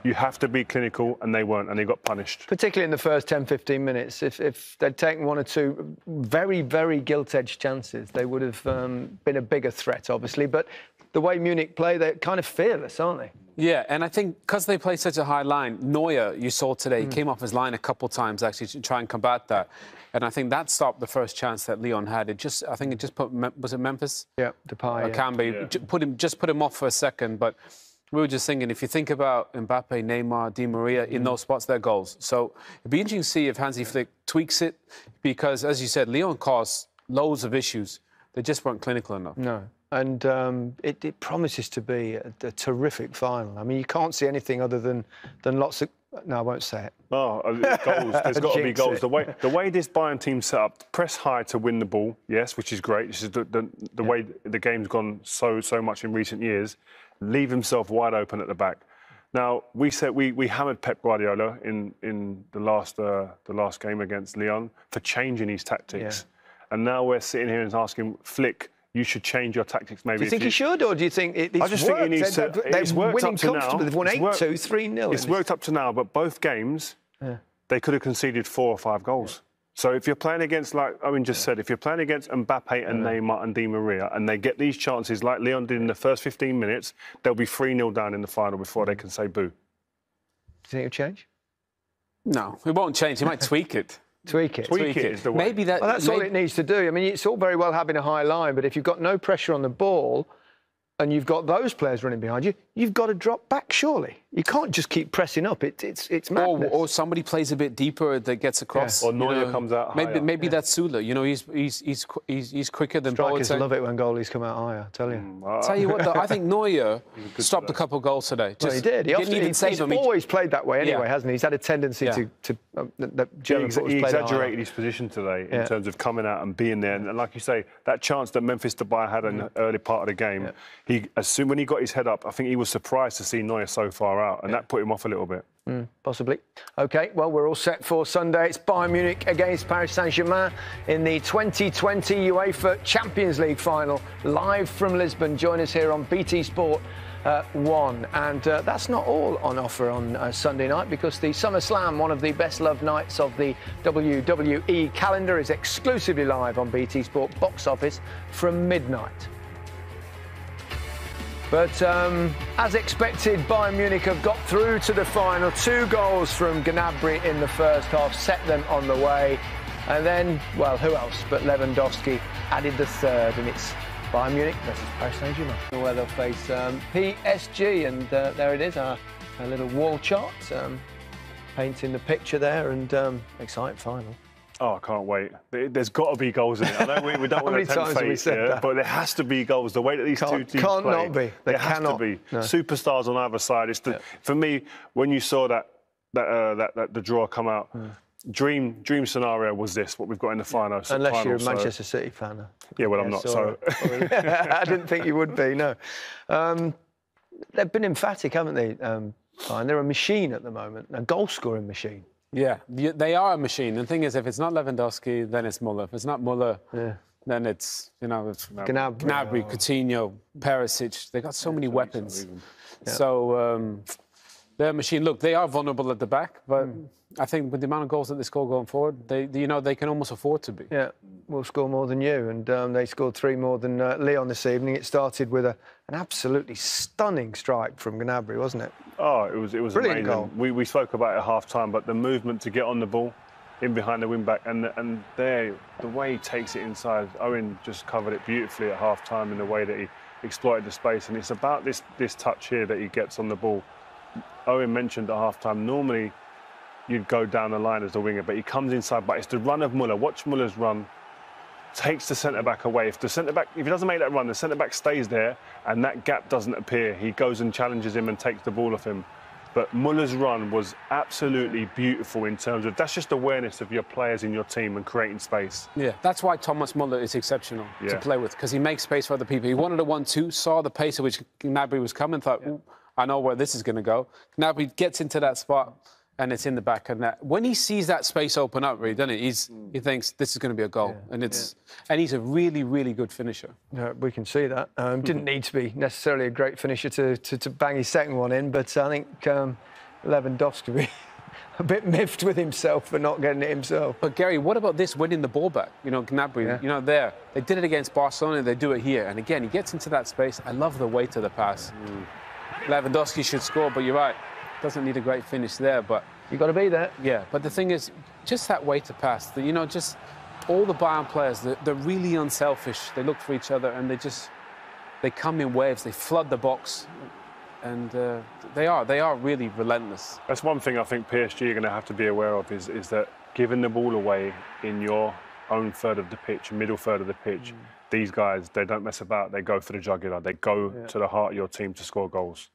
You have to be clinical, and they weren't, and they got punished. Particularly in the first 10, 15 minutes. If they'd taken one or two very, very gilt-edged chances, they would have been a bigger threat, obviously. But the way Munich play, they're kind of fearless, aren't they? Yeah, and I think because they play such a high line, Neuer, you saw today, came off his line a couple of times, actually, to try and combat that. And I think that stopped the first chance that Lyon had. I think it just put, was it Memphis? Yeah, Depay. Cambi, just put him off for a second, but... We were just thinking, if you think about Mbappe, Neymar, Di Maria, in those spots, they're goals. So it'd be interesting to see if Hansi Flick tweaks it, because, as you said, Lyon caused loads of issues. They just weren't clinical enough. No. And it promises to be a terrific final. I mean, you can't see anything other than lots of... No, I won't say it. Oh, goals. There's got to be goals. The way this Bayern team set up, press high to win the ball, yes, which is great. This is the way the game's gone so much in recent years. Leave himself wide open at the back. Now, we said we hammered Pep Guardiola in the last game against Lyon for changing his tactics. Yeah. And now we're sitting here and asking Flick, you should change your tactics maybe. Do you think he should, or do you think it's I just think he needs to... They're winning comfortably. They've won 8-2, 3-0. It's worked up to now, but both games, they could have conceded 4 or 5 goals. So if you're playing against, like Owen just said, if you're playing against Mbappe and Neymar and Di Maria, and they get these chances like Lyon did in the first 15 minutes, they'll be 3-0 down in the final before they can say boo. Do you think it'll change? No, it won't change. He might tweak it. Tweak it. Tweak it is the way. Maybe that. Well, that's all it needs to do. I mean, it's all very well having a high line, but if you've got no pressure on the ball and you've got those players running behind you, you've got to drop back, surely. You can't just keep pressing up. It's madness. Or somebody plays a bit deeper that gets across. Yeah. Or Neuer comes out higher. Maybe that's Sula. You know, he's quicker than Boateng. Strikers love it when goalies come out higher, I tell you. Tell you what, though, I think Neuer stopped a couple of goals today. Well, he did. He's always played that way anyway, hasn't he? He's had a tendency to he exaggerated his position today in terms of coming out and being there. And like you say, that chance that Memphis Depay had in the early part of the game, when he got his head up, I think he was surprised to see Neuer so far out, and that put him off a little bit. Possibly. OK, well, we're all set for Sunday. It's Bayern Munich against Paris Saint-Germain in the 2020 UEFA Champions League final, live from Lisbon. Join us here on BT Sport 1. And that's not all on offer on Sunday night, because the SummerSlam, one of the best-loved nights of the WWE calendar, is exclusively live on BT Sport Box Office from midnight. But as expected, Bayern Munich have got through to the final. 2 goals from Gnabry in the first half set them on the way. And then, well, who else but Lewandowski added the third, and it's Bayern Munich versus Paris Saint-Germain, where they'll face PSG. And there it is, our little wall chart, painting the picture there, and exciting final. Oh, I can't wait. There's got to be goals in it. I know we don't want to tempt fate, but there has to be goals. The way that these two teams can't play, not be. There has to be. No. Superstars on either side. It's for me, when you saw that the draw come out, dream scenario was this, what we've got in the final. Unless you're a Manchester City fan. Yeah, well, I'm not, so... I didn't think you would be, no. They've been emphatic, haven't they? They're a machine at the moment, a goal-scoring machine. Yeah, they are a machine. The thing is, if it's not Lewandowski, then it's Müller. If it's not Müller, then it's, it's Gnabry, Coutinho, Perisic. They got so many weapons. So they're a machine. Look, they are vulnerable at the back, but I think with the amount of goals that they score going forward, they can almost afford to be. Yeah, we'll score more than you, and they scored 3 more than Lyon this evening. It started with an absolutely stunning strike from Gnabry, wasn't it? Oh, it was brilliant amazing. Goal. We spoke about it at half-time, but the movement to get on the ball, in behind the wing-back, and there, the way he takes it inside, Owen just covered it beautifully at half-time in the way that he exploited the space, and it's about this touch here that he gets on the ball. Owen mentioned at half-time, normally you'd go down the line as the winger, but he comes inside, but it's the run of Müller. Watch Müller's run. Takes the centre-back away. If he doesn't make that run, the centre-back stays there and that gap doesn't appear. He goes and challenges him and takes the ball off him. But Müller's run was absolutely beautiful in terms of, that's just awareness of your players in your team and creating space. Yeah, that's why Thomas Müller is exceptional to play with, because he makes space for other people. He wanted a 1-2, saw the pace at which Gnabry was coming, thought, I know where this is going to go. Gnabry gets into that spot, and it's in the back of net. When he sees that space open up, really, doesn't it? He thinks this is going to be a goal, and he's a really, really good finisher. Yeah, we can see that. Didn't need to be necessarily a great finisher to bang his second one in, but I think it Lewandowski a bit miffed with himself for not getting it himself. But Gary, what about this winning the ball back? You know, Gnabry, you know, they did it against Barcelona, they do it here. And again, he gets into that space. I love the weight of the pass. Lewandowski should score, but you're right. Doesn't need a great finish there, but... You've got to be there. Yeah, but the thing is, just that way to pass, you know, just all the Bayern players, they're really unselfish. They look for each other and they come in waves, they flood the box, and they are really relentless. That's one thing I think PSG are going to have to be aware of is that giving the ball away in your own third of the pitch, middle third of the pitch, these guys, they don't mess about, they go for the jugular, they go to the heart of your team to score goals.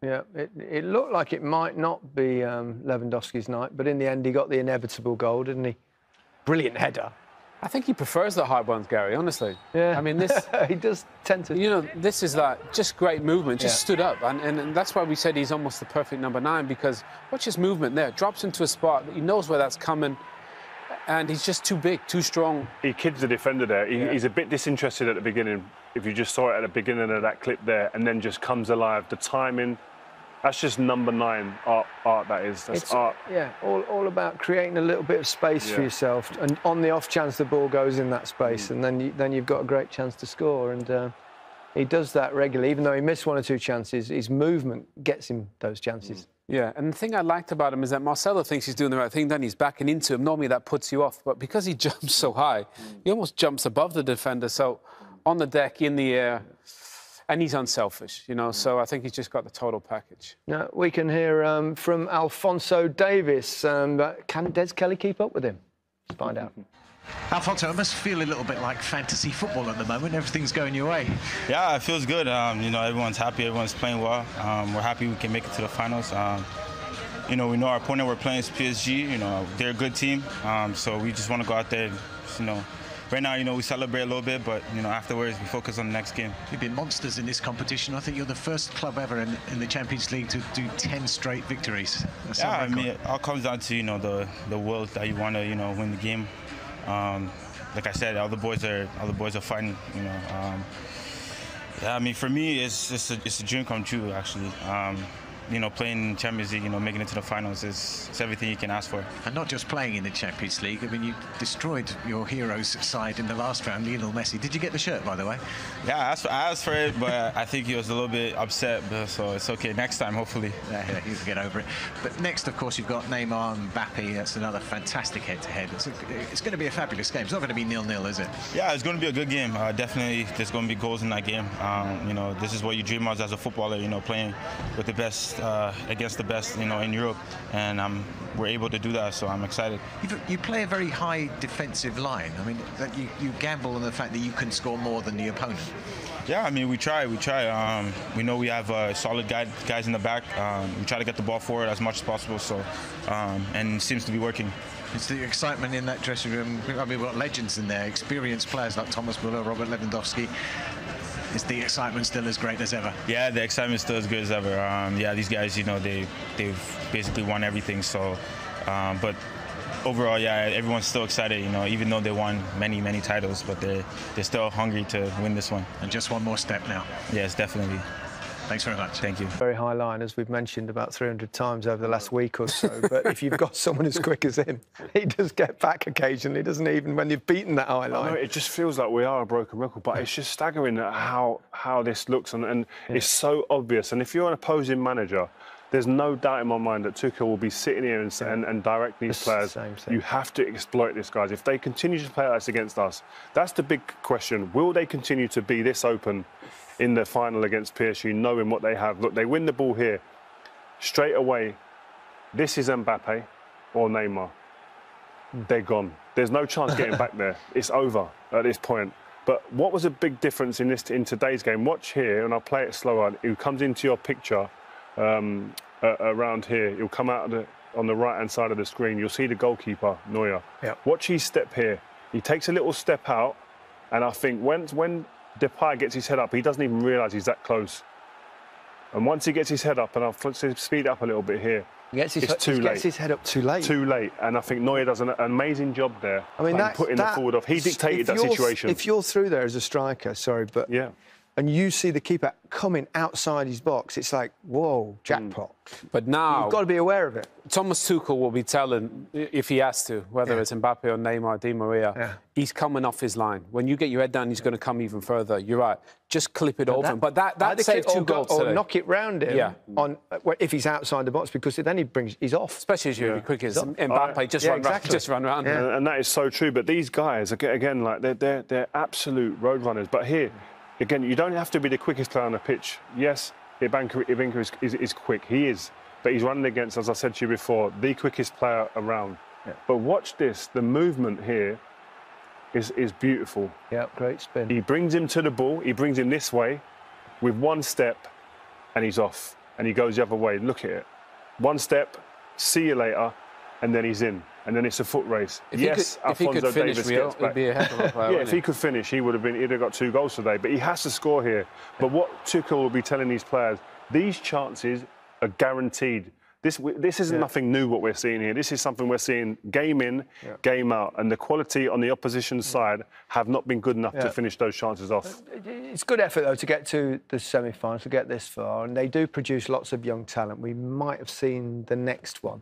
Yeah, it looked like it might not be Lewandowski's night, but in the end he got the inevitable goal, didn't he? Brilliant header. I think he prefers the high ones, Gary, honestly. Yeah. I mean, this... he does tend to... You know, this is like just great movement, just stood up. And that's why we said he's almost the perfect number 9, because watch his movement there. Drops into a spot, he knows where that's coming, and he's just too big, too strong. He kids the defender there. He's a bit disinterested at the beginning, if you just saw it at the beginning of that clip there, and then just comes alive. The timing... That's just number 9 art that is. That's art. Yeah, all about creating a little bit of space for yourself, and on the off chance the ball goes in that space, and then you've got a great chance to score. And he does that regularly, even though he missed 1 or 2 chances. His movement gets him those chances. Yeah, and the thing I liked about him is that Marcelo thinks he's doing the right thing, then he's backing into him. Normally that puts you off, but because he jumps so high, he almost jumps above the defender. So on the deck, in the air. And he's unselfish, you know, so I think he's just got the total package. Now, we can hear from Alphonso Davies. Can Des Kelly keep up with him? Let's find out. Alphonso, it must feel a little bit like fantasy football at the moment. Everything's going your way. Yeah, it feels good. You know, everyone's happy, everyone's playing well. We're happy we can make it to the finals. You know, we know our opponent we're playing is PSG. You know, they're a good team, so we just want to go out there, you know. Right now, you know, we celebrate a little bit, but, you know, afterwards we focus on the next game. You've been monsters in this competition. I think you're the first club ever in the Champions League to do 10 straight victories. That's I mean, it all comes down to, you know, the will that you want to, you know, win the game. Like I said, all the boys are fighting, you know. Yeah, I mean, for me, it's a dream come true, actually. You know, playing Champions League, you know, making it to the finals is everything you can ask for. And not just playing in the Champions League. I mean, you destroyed your hero's side in the last round, Lionel Messi. Did you get the shirt, by the way? Yeah, I asked for it, but I think he was a little bit upset, so it's okay. Next time, hopefully. Yeah, he'll get over it. But next, of course, you've got Neymar and Mbappe. That's another fantastic head-to-head. It's going to be a fabulous game. It's not going to be 0-0, is it? Yeah, it's going to be a good game. Definitely, there's going to be goals in that game. You know, this is what you dream of as a footballer, you know, playing with the best against the best, you know, in Europe, and we're able to do that, so I'm excited. You play a very high defensive line. I mean, that you gamble on the fact that you can score more than the opponent. Yeah, I mean, we try. We know we have solid guys in the back. We try to get the ball forward as much as possible, so and it seems to be working. It's the excitement in that dressing room. I mean, we've got legends in there, experienced players like Thomas Müller, Robert Lewandowski. Is the excitement still as great as ever? Yeah, the excitement's still as good as ever. Yeah, these guys, you know, they've basically won everything. So, but overall, yeah, everyone's still excited. You know, even though they won many titles, but they're still hungry to win this one. And just one more step now. Yes, definitely. Thanks very much. Thank you. Very high line, as we've mentioned about 300 times over the last week or so. But if you've got someone as quick as him, he does get back occasionally, doesn't he, even when you've beaten that high line? No, it just feels like we are a broken record, but it's just staggering how this looks, and it's so obvious. And if you're an opposing manager, there's no doubt in my mind that Tuchel will be sitting here and direct these players. You have to exploit this, guys. If they continue to play like this against us, that's the big question. Will they continue to be this open in the final against PSG, knowing what they have? Look, they win the ball here. Straight away, this is Mbappe or Neymar. They're gone. There's no chance getting back there. It's over at this point. But what was a big difference in today's game? Watch here, and I'll play it slower. It comes into your picture around here. He'll come out on the right-hand side of the screen. You'll see the goalkeeper, Neuer. Yep. Watch his step here. He takes a little step out, and I think when Depay gets his head up, he doesn't even realise he's that close. And once he gets his head up, and I'll speed up a little bit here, it's too late. He gets his head up too late. Too late. And I think Neuer does an amazing job there. I mean, putting the forward off. He dictated that situation. If you're through there as a striker, sorry, but yeah, and you see the keeper coming outside his box, it's like, whoa, jackpot. But now... You've got to be aware of it. Thomas Tuchel will be telling, if he has to, whether it's Mbappe or Neymar, Di Maria, he's coming off his line. When you get your head down, he's going to come even further. You're right. Just clip it over. But that saved 2 goals today. Or knock it round him if he's outside the box, because then he's off. Especially as you're quick as Mbappe, just run around. Yeah. And that is so true. But these guys, again, like they're absolute road runners. But here, again, you don't have to be the quickest player on the pitch. Yes, Ibinka is quick. He is. But he's running against, as I said to you before, the quickest player around. Yeah. But watch this. The movement here is beautiful. Yeah, great spin. He brings him to the ball. He brings him this way with 1 step, and he's off. And he goes the other way. Look at it. 1 step, see you later, and then he's in. And then it's a foot race. If he could finish, it'd be a heck of a player. Yeah, if he could finish, he'd have got 2 goals today. But he has to score here. But what Tuchel will be telling these players, these chances are guaranteed. This isn't nothing new what we're seeing here. This is something we're seeing game in, game out. And the quality on the opposition side have not been good enough to finish those chances off. It's good effort, though, to get to the semi-finals, to get this far. And they do produce lots of young talent. We might have seen the next one.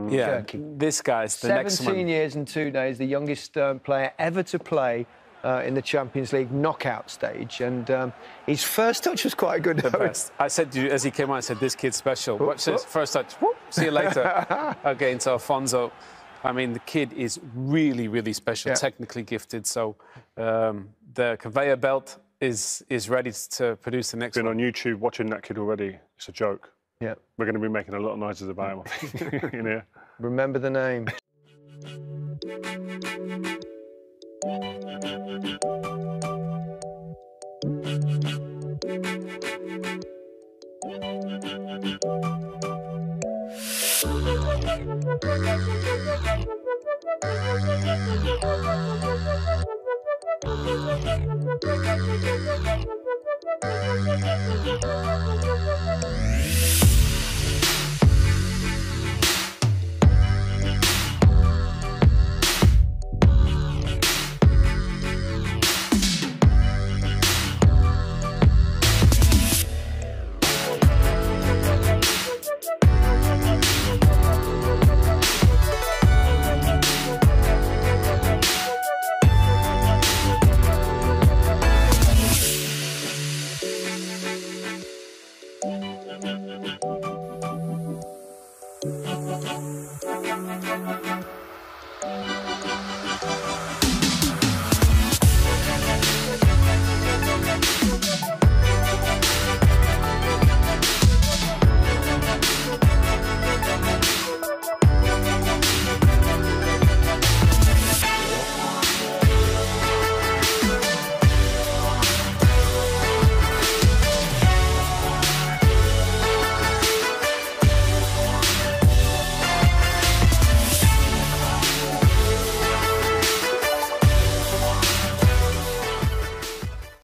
Yeah, this guy's the next one. 17 years and 2 days, the youngest player ever to play in the Champions League knockout stage, and his first touch was quite good. The best. I said to you, as he came on, I said, this kid's special. Watch this, first touch, whoop, see you later. Against Alfonso. I mean, the kid is really, really special, technically gifted, so the conveyor belt is ready to produce the next one. Been on YouTube watching that kid already. It's a joke. Yeah. We're going to be making a lot of noises about him, I think, in here. Remember the name.